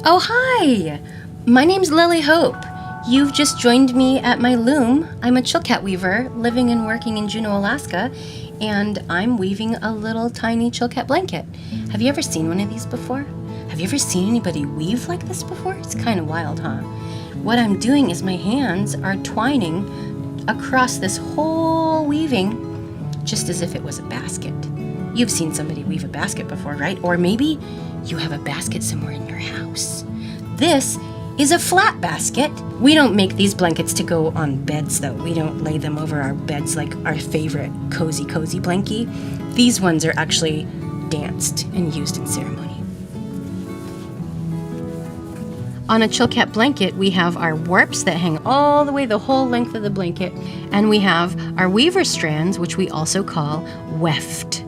Oh, hi! My name's Lily Hope. You've just joined me at my loom. I'm a chilkat weaver living and working in Juneau, Alaska, and I'm weaving a little tiny chilkat blanket. Have you ever seen one of these before? Have you ever seen anybody weave like this before? It's kind of wild, huh? What I'm doing is my hands are twining across this whole weaving just as if it was a basket. You've seen somebody weave a basket before, right? Or maybe you have a basket somewhere in your house. This is a flat basket. We don't make these blankets to go on beds, though. We don't lay them over our beds like our favorite cozy blankie. These ones are actually danced and used in ceremony. On a chilkat blanket, we have our warps that hang all the way the whole length of the blanket, and we have our weaver strands, which we also call weft.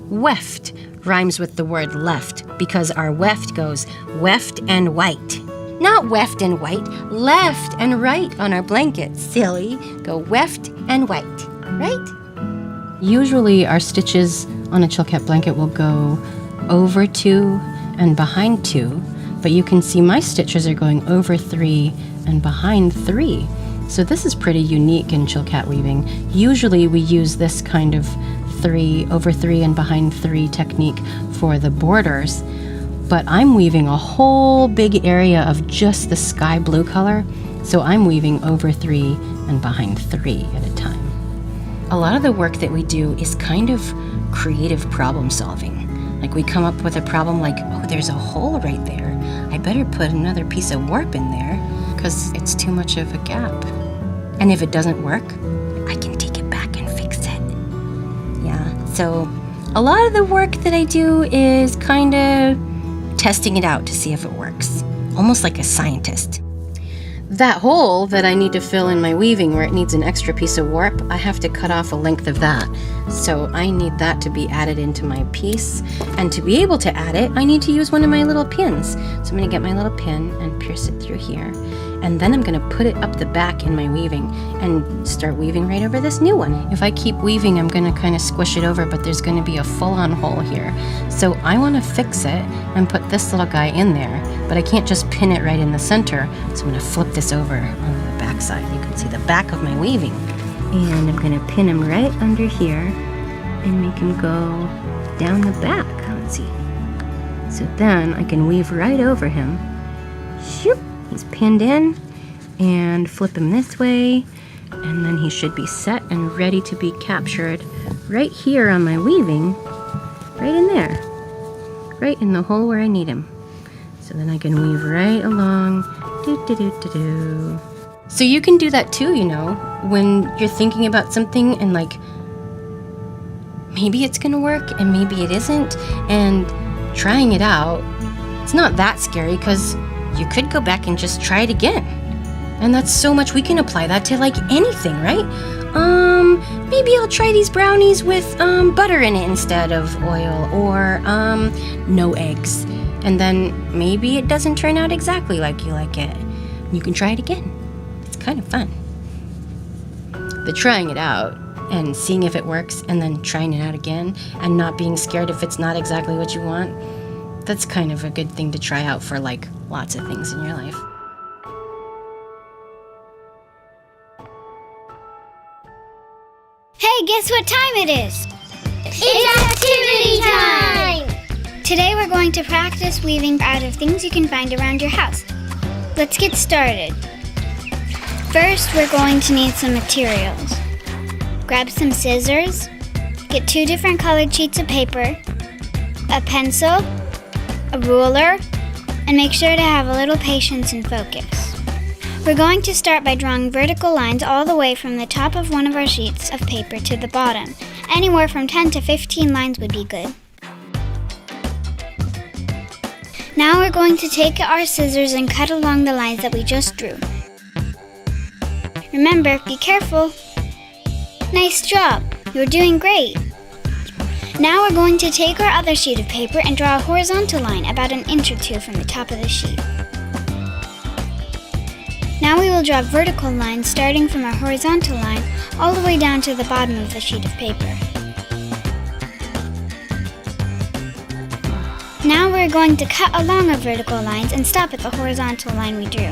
Weft rhymes with the word left because our weft goes weft and white. Not weft and white, left and right on our blanket, silly. Go weft and white, right? Usually our stitches on a chilkat blanket will go over 2 and behind 2, but you can see my stitches are going over 3 and behind 3. So this is pretty unique in chilkat weaving. Usually we use this kind of 3 over 3 and behind 3 technique for the borders, but I'm weaving a whole big area of just the sky blue color, so I'm weaving over 3 and behind 3 at a time. A lot of the work that we do is kind of creative problem solving. Like we come up with a problem like, oh, there's a hole right there. I better put another piece of warp in there because it's too much of a gap. And if it doesn't work, I can take it back and fix it. Yeah, so a lot of the work that I do is kind of testing it out to see if it works. Almost like a scientist. That hole that I need to fill in my weaving where it needs an extra piece of warp, I have to cut off a length of that. So I need that to be added into my piece. And to be able to add it, I need to use one of my little pins. So I'm going to get my little pin and pierce it through here. And then I'm going to put it up the back in my weaving and start weaving right over this new one. If I keep weaving, I'm going to kind of squish it over, but there's going to be a full-on hole here. So I want to fix it and put this little guy in there, but I can't just pin it right in the center. So I'm going to flip this over on the back side. You can see the back of my weaving. And I'm going to pin him right under here and make him go down the back. Let's see. So then I can weave right over him. Shoop! He's pinned in, and flip him this way, and then he should be set and ready to be captured right here on my weaving, right in there, right in the hole where I need him. So then I can weave right along, do-do-do-do-do. So you can do that too, you know, when you're thinking about something and like, maybe it's gonna work and maybe it isn't, and trying it out, it's not that scary because you could go back and just try it again. And that's so much, we can apply that to like anything, right? Maybe I'll try these brownies with butter in it instead of oil, or no eggs. And then maybe it doesn't turn out exactly like you like it. You can try it again. It's kind of fun. The trying it out and seeing if it works and then trying it out again and not being scared if it's not exactly what you want, that's kind of a good thing to try out for like lots of things in your life. Hey, guess what time it is? It's activity time! Today we're going to practice weaving out of things you can find around your house. Let's get started. First, we're going to need some materials. Grab some scissors, get 2 different colored sheets of paper, a pencil, a ruler, and make sure to have a little patience and focus. We're going to start by drawing vertical lines all the way from the top of one of our sheets of paper to the bottom. Anywhere from 10 to 15 lines would be good. Now we're going to take our scissors and cut along the lines that we just drew. Remember, be careful. Nice job! You're doing great! Now we're going to take our other sheet of paper and draw a horizontal line about 1 inch or 2 from the top of the sheet. Now we will draw vertical lines starting from our horizontal line all the way down to the bottom of the sheet of paper. Now we're we're going to cut along our vertical lines and stop at the horizontal line we drew.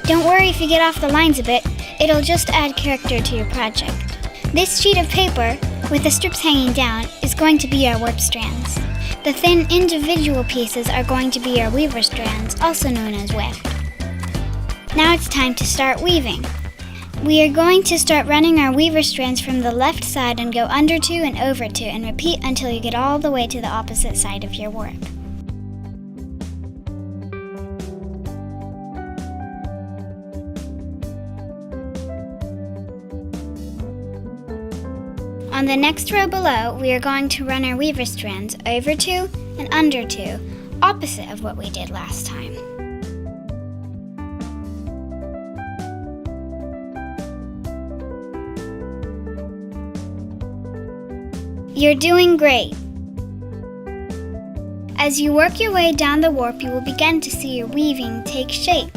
Don't worry if you get off the lines a bit, it'll just add character to your project. This sheet of paper, with the strips hanging down, is going to be our warp strands. The thin individual pieces are going to be our weaver strands, also known as weft. Now it's time to start weaving. We are going to start running our weaver strands from the left side and go under 2 and over 2 and repeat until you get all the way to the opposite side of your warp. On the next row below, we are going to run our weaver strands over 2 and under 2, opposite of what we did last time. You're doing great. As you work your way down the warp, you will begin to see your weaving take shape.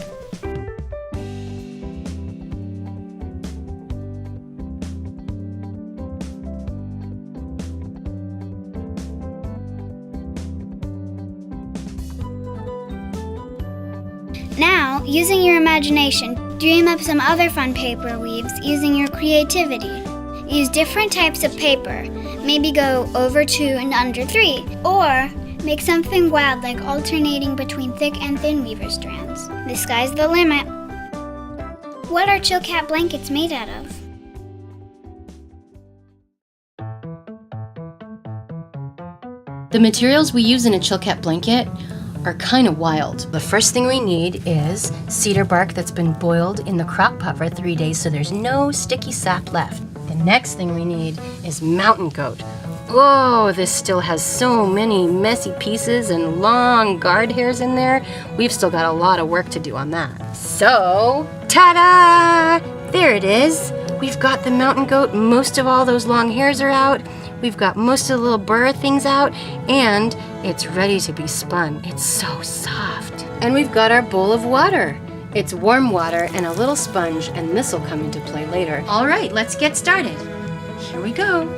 Now, using your imagination, dream up some other fun paper weaves using your creativity. Use different types of paper. Maybe go over 2 and under 3, or make something wild like alternating between thick and thin weaver strands. The sky's the limit. What are Chilkat blankets made out of? The materials we use in a Chilkat blanket are kind of wild. The first thing we need is cedar bark that's been boiled in the crock pot for 3 days so there's no sticky sap left. The next thing we need is mountain goat. Oh, this still has so many messy pieces and long guard hairs in there. We've still got a lot of work to do on that. So, ta-da! There it is. We've got the mountain goat. Most of all those long hairs are out. We've got most of the little burr things out, and it's ready to be spun. It's so soft. And we've got our bowl of water. It's warm water and a little sponge, and this will come into play later. All right, let's get started. Here we go.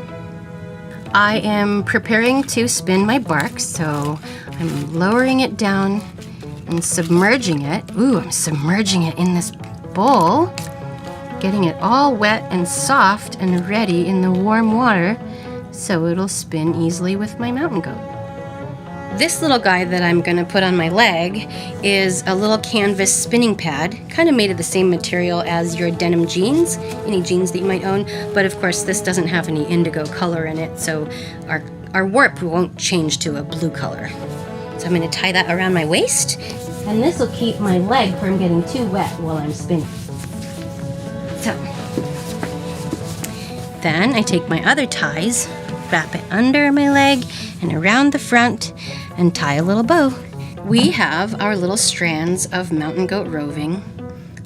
I am preparing to spin my bark, so I'm lowering it down and submerging it. Ooh, I'm submerging it in this bowl, getting it all wet and soft and ready in the warm water so it'll spin easily with my mountain goat. This little guy that I'm going to put on my leg is a little canvas spinning pad, kind of made of the same material as your denim jeans, any jeans that you might own, but of course this doesn't have any indigo color in it, so our warp won't change to a blue color. So I'm going to tie that around my waist, and this will keep my leg from getting too wet while I'm spinning. So, then I take my other ties, wrap it under my leg and around the front, and tie a little bow. We have our little strands of mountain goat roving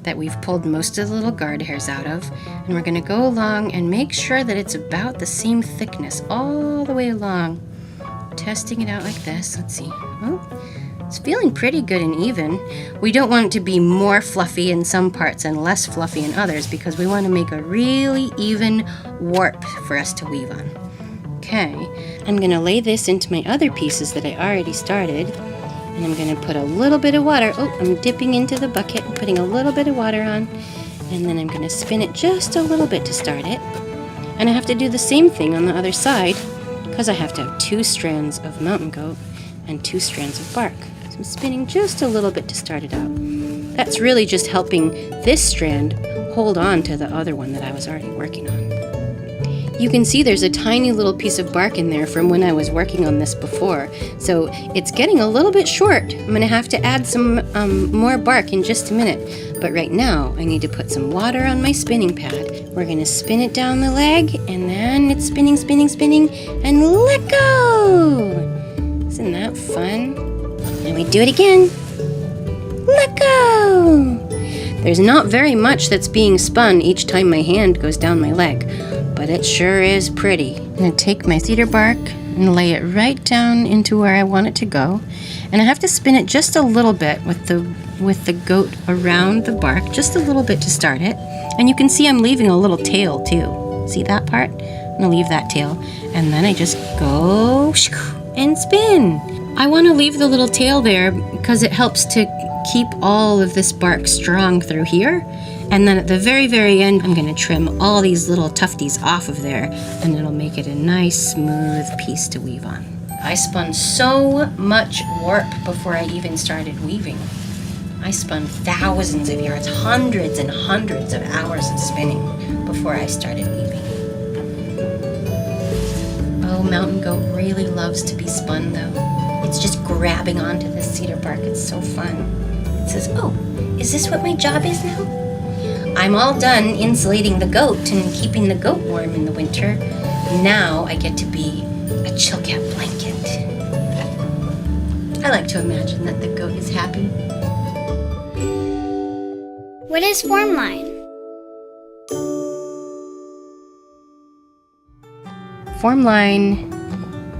that we've pulled most of the little guard hairs out of, and we're going to go along and make sure that it's about the same thickness all the way along. Testing it out like this. Let's see. Oh, it's feeling pretty good and even. We don't want it to be more fluffy in some parts and less fluffy in others because we want to make a really even warp for us to weave on. Okay, I'm going to lay this into my other pieces that I already started, and I'm going to put a little bit of water. Oh, I'm dipping into the bucket and putting a little bit of water on, and then I'm going to spin it just a little bit to start it. And I have to do the same thing on the other side because I have to have 2 strands of mountain goat and 2 strands of bark. So I'm spinning just a little bit to start it out. That's really just helping this strand hold on to the other one that I was already working on. You can see there's a tiny little piece of bark in there from when I was working on this before, so it's getting a little bit short. I'm going to have to add some more bark in just a minute, but right now I need to put some water on my spinning pad. We're going to spin it down the leg, and then it's spinning, spinning, spinning, and let go! Isn't that fun? And we do it again. Let go! There's not very much that's being spun each time my hand goes down my leg, but it sure is pretty. I'm going to take my cedar bark and lay it right down into where I want it to go. And I have to spin it just a little bit with the goat around the bark, just a little bit to start it. And you can see I'm leaving a little tail too. See that part? I'm going to leave that tail. And then I just go and spin. I want to leave the little tail there because it helps to keep all of this bark strong through here. And then at the very, very end, I'm going to trim all these little tufties off of there, and it'll make it a nice, smooth piece to weave on. I spun so much warp before I even started weaving. I spun thousands of yards, hundreds and hundreds of hours of spinning before I started weaving. Oh, mountain goat really loves to be spun though. It's just grabbing onto the cedar bark. It's so fun. It says, oh, is this what my job is now? I'm all done insulating the goat and keeping the goat warm in the winter. Now I get to be a chilkat blanket. I like to imagine that the goat is happy. What is form line? Form line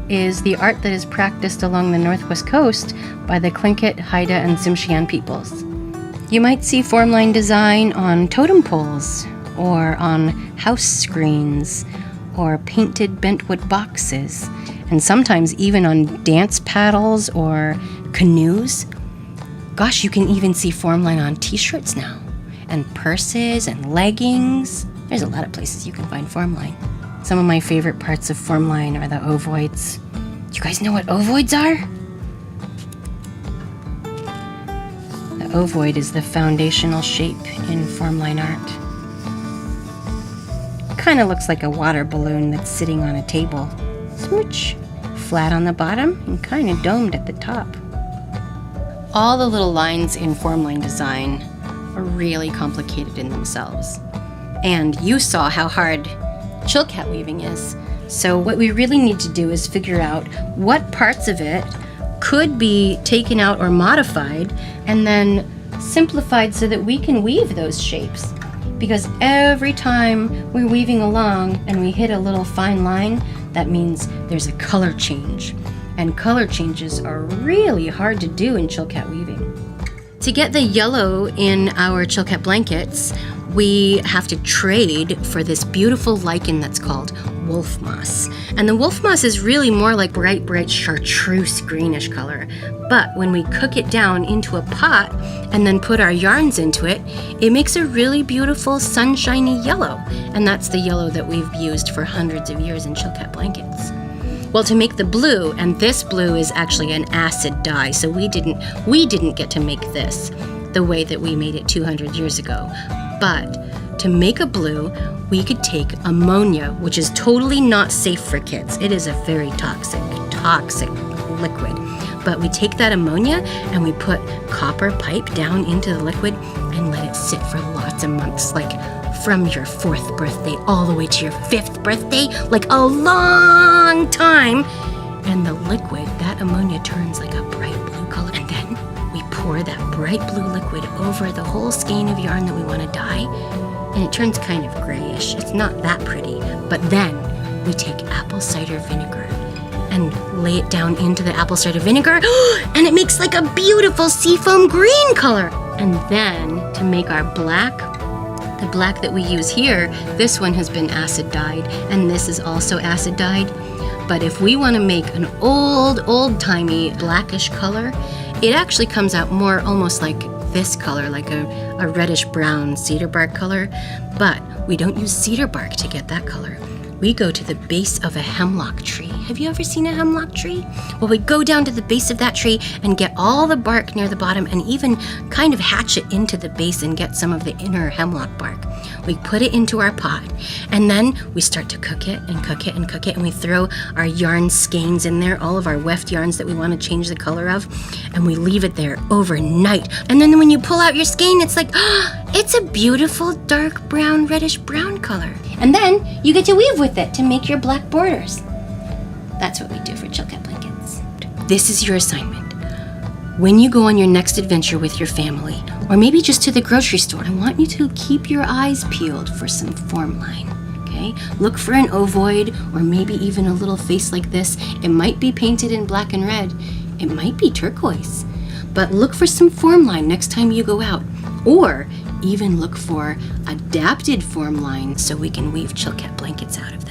is the art that is practiced along the northwest coast by the Tlingit Haida and Tsimshian peoples. You might see form line design on totem poles, or on house screens, or painted bentwood boxes, and sometimes even on dance paddles or canoes. Gosh, you can even see form line on t-shirts now, and purses and leggings. There's a lot of places you can find form line. Some of my favorite parts of form line are the ovoids. Do you guys know what ovoids are? The ovoid is the foundational shape in form line art. Kind of looks like a water balloon that's sitting on a table. Smooch, flat on the bottom and kind of domed at the top. All the little lines in form line design are really complicated in themselves. And you saw how hard chilkat weaving is. So what we really need to do is figure out what parts of it could be taken out or modified and then simplified so that we can weave those shapes. Because every time we're weaving along and we hit a little fine line, that means there's a color change. And color changes are really hard to do in chilkat weaving. To get the yellow in our chilkat blankets, we have to trade for this beautiful lichen that's called wolf moss. And the wolf moss is really more like bright chartreuse greenish color. But when we cook it down into a pot and then put our yarns into it, it makes a really beautiful sunshiny yellow. And that's the yellow that we've used for hundreds of years in chilkat blankets. Well, to make the blue, and this blue is actually an acid dye, so we didn't get to make this the way that we made it 200 years ago. But to make a blue, we could take ammonia, which is totally not safe for kids. It is a very toxic liquid. But we take that ammonia and we put copper pipe down into the liquid and let it sit for lots of months, like from your 4th birthday all the way to your 5th birthday, like a long time. And the liquid, that ammonia turns like a bright blue color. And then we pour that bright blue liquid over the whole skein of yarn that we want to dye, and it turns kind of grayish. It's not that pretty. But then we take apple cider vinegar and lay it down into the apple cider vinegar, and it makes like a beautiful seafoam green color. And then to make our black, the black that we use here, this one has been acid dyed, and this is also acid dyed. But if we want to make an old-timey blackish color, it actually comes out more almost like this color, like a reddish-brown cedar bark color. But we don't use cedar bark to get that color. We go to the base of a hemlock tree. Have you ever seen a hemlock tree? Well, we go down to the base of that tree and get all the bark near the bottom and even kind of hatch it into the base and get some of the inner hemlock bark. We put it into our pot, and then we start to cook it and cook it and cook it, and we throw our yarn skeins in there, all of our weft yarns that we want to change the color of, and we leave it there overnight. And then when you pull out your skein, it's like, it's a beautiful dark brown, reddish brown color. And then you get to weave with it to make your black borders. That's what we do for chilkat blankets. This is your assignment. When you go on your next adventure with your family, or maybe just to the grocery store, I want you to keep your eyes peeled for some form line, okay? Look for an ovoid, or maybe even a little face like this. It might be painted in black and red. It might be turquoise. But look for some form line next time you go out. Or even look for adapted form line so we can weave chilkat blankets out of them.